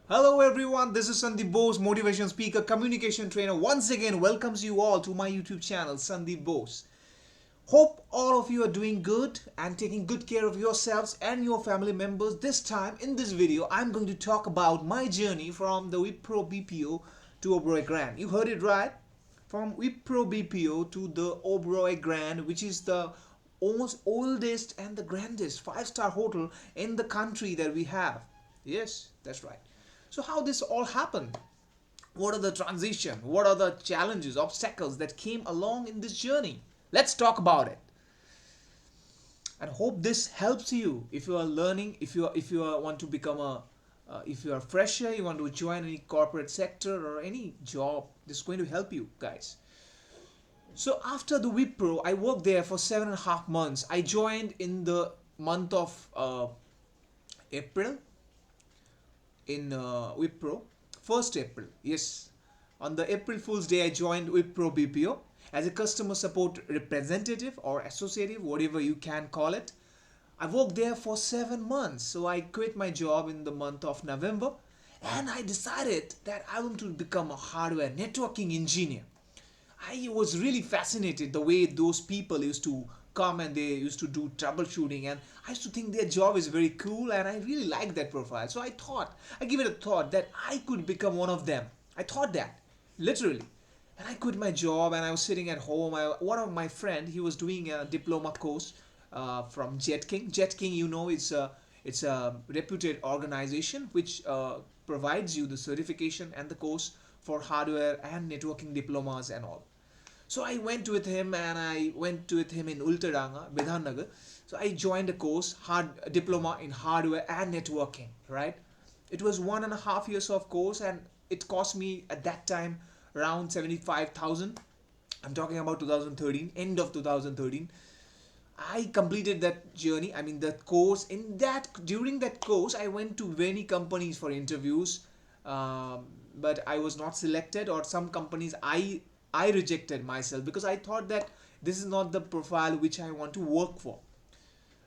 Hello everyone, this is Sandeep Bose, motivation speaker, communication trainer. Once again, welcomes you all to my YouTube channel, Sandeep Bose. Hope all of you are doing good and taking good care of yourselves and your family members. This time, in this video, I'm going to talk about my journey from the Wipro BPO to Oberoi Grand. You heard it right? From Wipro BPO to the Oberoi Grand, which is the almost oldest and the grandest five-star hotel in the country that we have. Yes, that's right. So how this all happened? What are the transition? What are the challenges, obstacles that came along in this journey? Let's talk about it. And hope this helps you if you are learning, if you want to become a if you are fresher, you want to join any corporate sector or any job, this is going to help you guys. So after the Wipro, I worked there for 7.5 months. I joined in the month of April in Wipro, 1st April. Yes, on the April Fool's Day, I joined Wipro BPO as a customer support representative or associative, whatever you can call it. I worked there for 7 months, so I quit my job in the month of November, and I decided that I want to become a hardware networking engineer. I was really fascinated the way those people used to come and they used to do troubleshooting, and I used to think their job is very cool, and I really liked that profile. So I thought, I give it a thought that I could become one of them. I thought that literally, and I quit my job and I was sitting at home. One of my friend, he was doing a diploma course from Jet King. Jet King, you know, it's a reputed organization which provides you the certification and the course for hardware and networking diplomas and all. So I went with him and I went with him in Ultadanga, Bidhannagar. So I joined a course, hard diploma in hardware and networking, right? It was 1.5 years of course, and it cost me at that time around 75,000. I'm talking about 2013, end of 2013. I completed that journey. I mean that course. In that During that course, I went to many companies for interviews, but I was not selected. Or some companies I rejected myself because I thought that this is not the profile which I want to work for.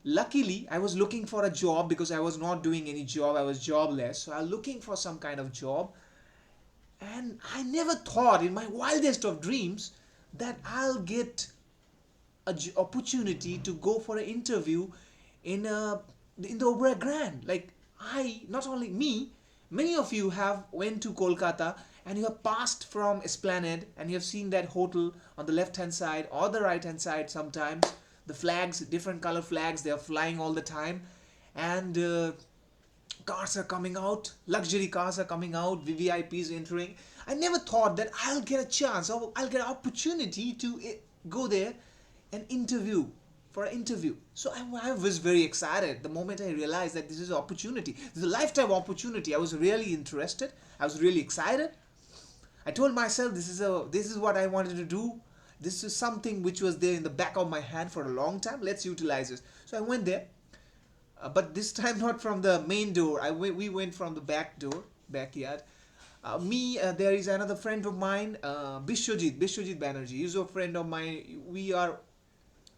Luckily, I was looking for a job because I was not doing any job. I was jobless, so I was looking for some kind of job, and I never thought in my wildest of dreams that I'll get a opportunity to go for an interview in the Oberoi Grand. Like, I, not only me, many of you have went to Kolkata and you have passed from Esplanade and you have seen that hotel on the left hand side or the right hand side. Sometimes the flags, different color flags, they are flying all the time, and cars are coming out, luxury cars are coming out, VVIPs entering. I never thought that I'll get a chance or I'll get an opportunity to go there and interview for an interview. So I was very excited the moment I realized that this is an opportunity. This is a lifetime opportunity. I was really interested. I was really excited. I told myself this is what I wanted to do. This is something which was there in the back of my hand for a long time. Let's utilize this. So I went there, but this time not from the main door. We went from the back door, backyard. There is another friend of mine, Bishwajit Banerjee. He's a friend of mine. We are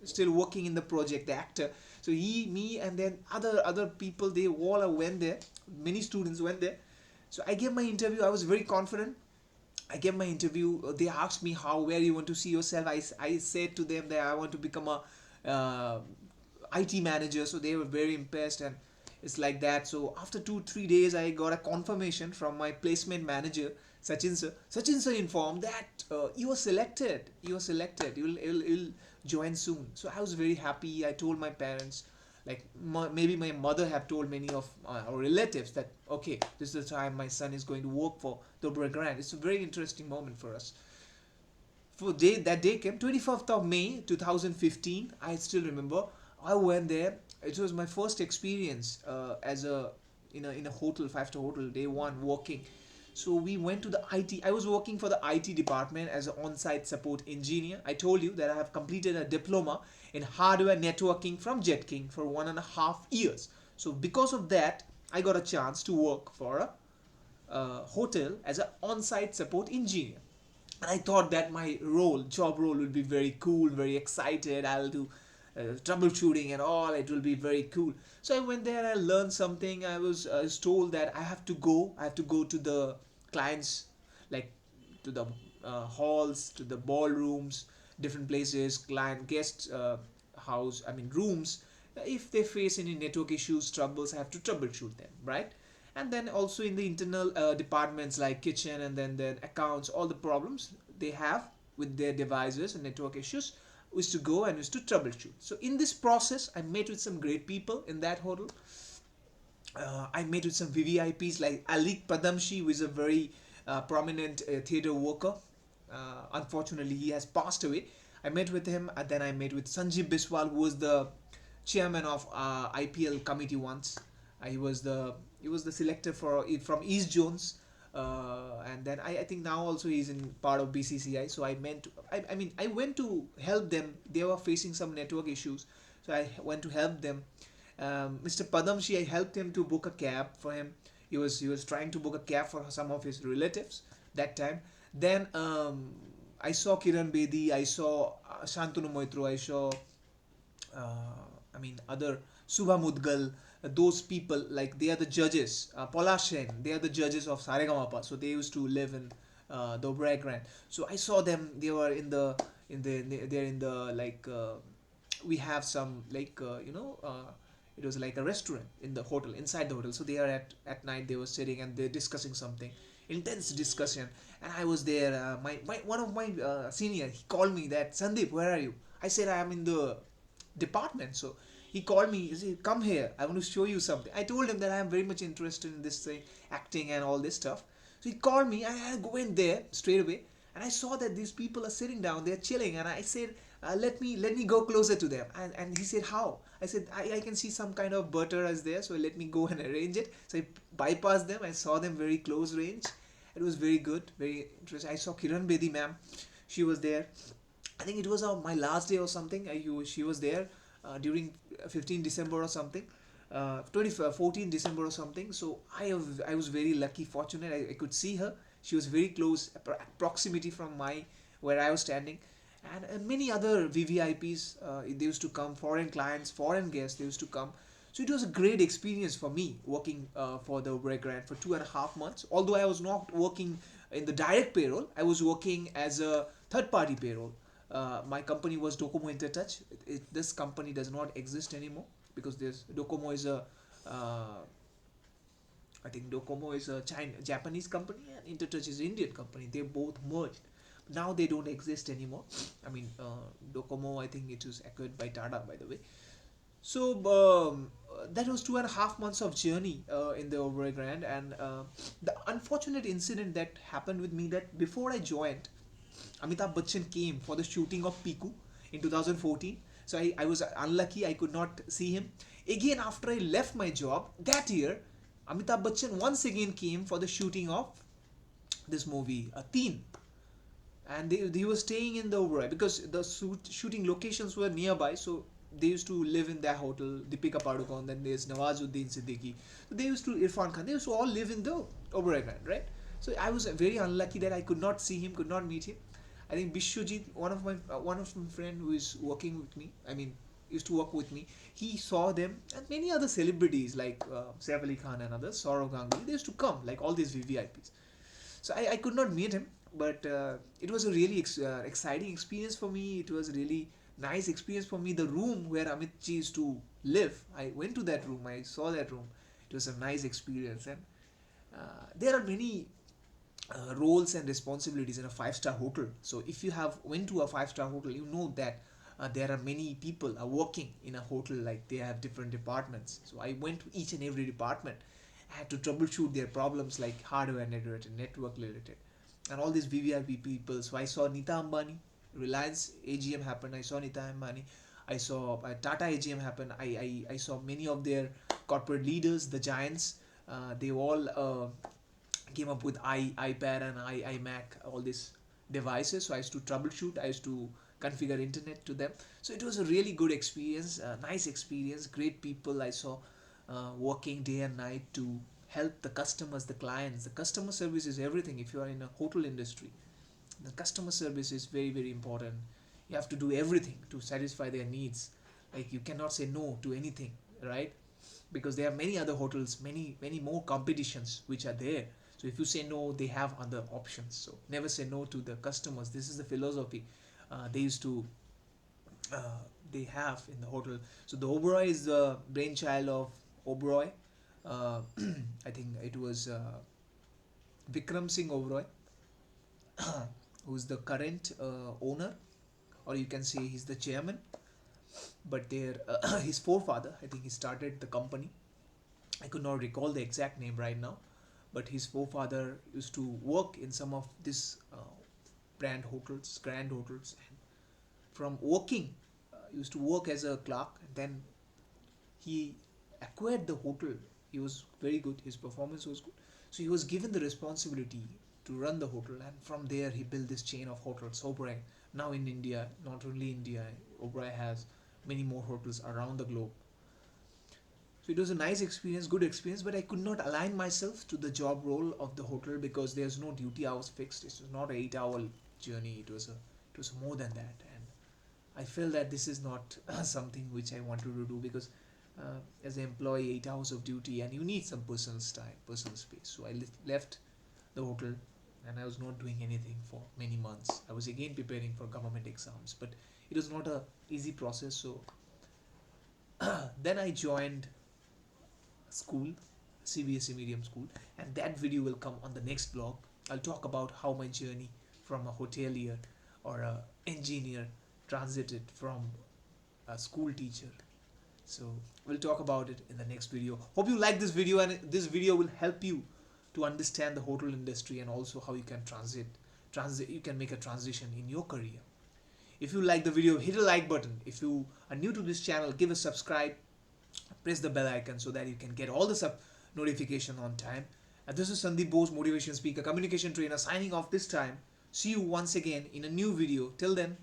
still working in the project, the actor. So he, me, and then other people, they all went there. Many students went there. So I gave my interview. I was very confident. I gave my interview. They asked me where you want to see yourself. I said to them that I want to become a IT manager. So they were very impressed, and it's like that. So after 2-3 days, I got a confirmation from my placement manager, Sachin sir. Sachin sir informed that you were selected. You were selected. You'll join soon. So I was very happy. I told my parents, like maybe my mother have told many of our relatives that okay, this is the time my son is going to work for the Oberoi Grand. It's a very interesting moment for us. That day came 25th of May 2015. I still remember. I went there. It was my first experience as a in a hotel, five-star hotel, day one working. So we went to the IT. I was working for the IT department as an on-site support engineer. I told you that I have completed a diploma in hardware networking from JetKing for 1.5 years. So because of that, I got a chance to work for a hotel as an on-site support engineer. And I thought that my job role would be very cool, very excited. I'll do troubleshooting and all. It will be very cool. So I went there, I learned something. I was told that I have to go to the clients, like to the halls, to the ballrooms, different places, client guest house, I mean rooms. If they face any network issues, troubles, I have to troubleshoot them, right? And then also in the internal departments like kitchen and then the accounts, all the problems they have with their devices and network issues, was to go and was to troubleshoot. So in this process, I met with some great people in that hotel. I met with some VVIPs like Alik Padamshi, who is a very prominent theater worker. Unfortunately, he has passed away. I met with him, and then I met with Sanjeev Biswal, who was the chairman of IPL committee once. He was the selector for from East Jones, and then I think now also he's in part of BCCI. So I went to help them. They were facing some network issues, so I went to help them. Mr. Padamshi, I helped him to book a cab for him. He was trying to book a cab for some of his relatives that time. Then I saw Kiran Bedi, I saw Shantanu Moitro, I saw other Subha Mudgal, those people, like they are the judges. Paula Shen, they are the judges of Saregamapa. So they used to live in the Oberoi Grand. So I saw them. They were they're in the like we have some like it was like a restaurant in the hotel, inside the hotel. So they are at night. They were sitting and they're discussing something, intense discussion. And I was there. My one of my senior, he called me that, Sandeep, where are you? I said I am in the department. So he called me. He said, come here, I want to show you something. I told him that I am very much interested in this thing, acting and all this stuff. So he called me. I went there straight away, and I saw that these people are sitting down, they're chilling. And I said, let me go closer to them. And he said, how? I said, I can see some kind of butter is there, so let me go and arrange it. So I bypassed them. I saw them very close range. It was very good, very interesting. I saw Kiran Bedi ma'am. She was there. I think it was my last day or something. She was there during 15 December or something. 14 December or something. So I was very lucky, fortunate. I could see her. She was very close, proximity from where I was standing. And many other VVIPs, they used to come, foreign clients, foreign guests, they used to come. So it was a great experience for me working for the Oberoi Grand for 2.5 months. Although I was not working in the direct payroll, I was working as a third party payroll. My company was Docomo Intertouch. This company does not exist anymore because Docomo is I think Docomo is a Japanese company and Intertouch is an Indian company. They both merged. Now they don't exist anymore. Docomo, I think it was acquired by Tata, by the way. So that was 2.5 months of journey in the Oberoi Grand, and the unfortunate incident that happened with me, that before I joined, Amitabh Bachchan came for the shooting of Piku in 2014. So I was unlucky, I could not see him. Again, after I left my job that year, Amitabh Bachchan once again came for the shooting of this movie, Teen. And they were staying in the Oberoi because the shooting locations were nearby. So they used to live in that hotel. Deepika Padukone, then there's Nawazuddin Siddiqui. So they used to Irfan Khan. They used to all live in the Oberoi Grand, right? So I was very unlucky that I could not see him, could not meet him. I think Bishwajit, one of my friend who is working with me, used to work with me. He saw them, and many other celebrities like Saif Ali Khan and others, Saurav Ganguly. They used to come, like all these VVIPs. So I could not meet him, but it was a really exciting experience for me. It was a really nice experience for me. The room where Amit ji used to live, I went to that room. I saw that room. It was a nice experience, and there are many roles and responsibilities in a five-star hotel. So if you have went to a five-star hotel, you know that there are many people are working in a hotel, like they have different departments. So I went to each and every department. I had to troubleshoot their problems like hardware related, network related, and all these VVIP people. So I saw Nita Ambani, Reliance AGM happened. I saw Nita Ambani. I saw Tata AGM happen. I saw many of their corporate leaders, the giants. They all came up with iPad and iMac, all these devices. So I used to troubleshoot. I used to configure internet to them. So it was a really good experience, nice experience, great people I saw working day and night to help the customers, the clients. The customer service is everything. If you are in a hotel industry, the customer service is very, very important. You have to do everything to satisfy their needs. Like you cannot say no to anything, right? Because there are many other hotels, many more competitions which are there. So if you say no, they have other options. So never say no to the customers. This is the philosophy they used to they have in the hotel. So the Oberoi is the brainchild of Oberoi. I think it was Vikram Singh Oberoi, who is the current owner, or you can say he's the chairman. But their his forefather, I think he started the company. I could not recall the exact name right now, but his forefather used to work in some of these grand hotels, and from working, used to work as a clerk, and then he acquired the hotel. He was very good. His performance was good, so he was given the responsibility to run the hotel, and from there he built this chain of hotels, Oberoi. Now in India, not only India, Oberoi has many more hotels around the globe. So it was a nice experience, good experience, but I could not align myself to the job role of the hotel because there's no duty hours fixed. It was not an 8 hour journey. It was more than that, and I felt that this is not something which I wanted to do because as an employee, 8 hours of duty, and you need some personal time, personal space. So I left the hotel, and I was not doing anything for many months. I was again preparing for government exams, but it was not a easy process. So then I joined school, CBSE medium school, and that video will come on the next blog. I'll talk about how my journey from a hotelier or a engineer transited from a school teacher. So we'll talk about it in the next video. Hope you like this video, and this video will help you to understand the hotel industry and also how you can you can make a transition in your career. If you like the video, hit a like button. If you are new to this channel, give a subscribe, press the bell icon so that you can get all the notification on time. And this is Sandeep Bose, motivation speaker, communication trainer, signing off this time. See you once again in a new video. Till then,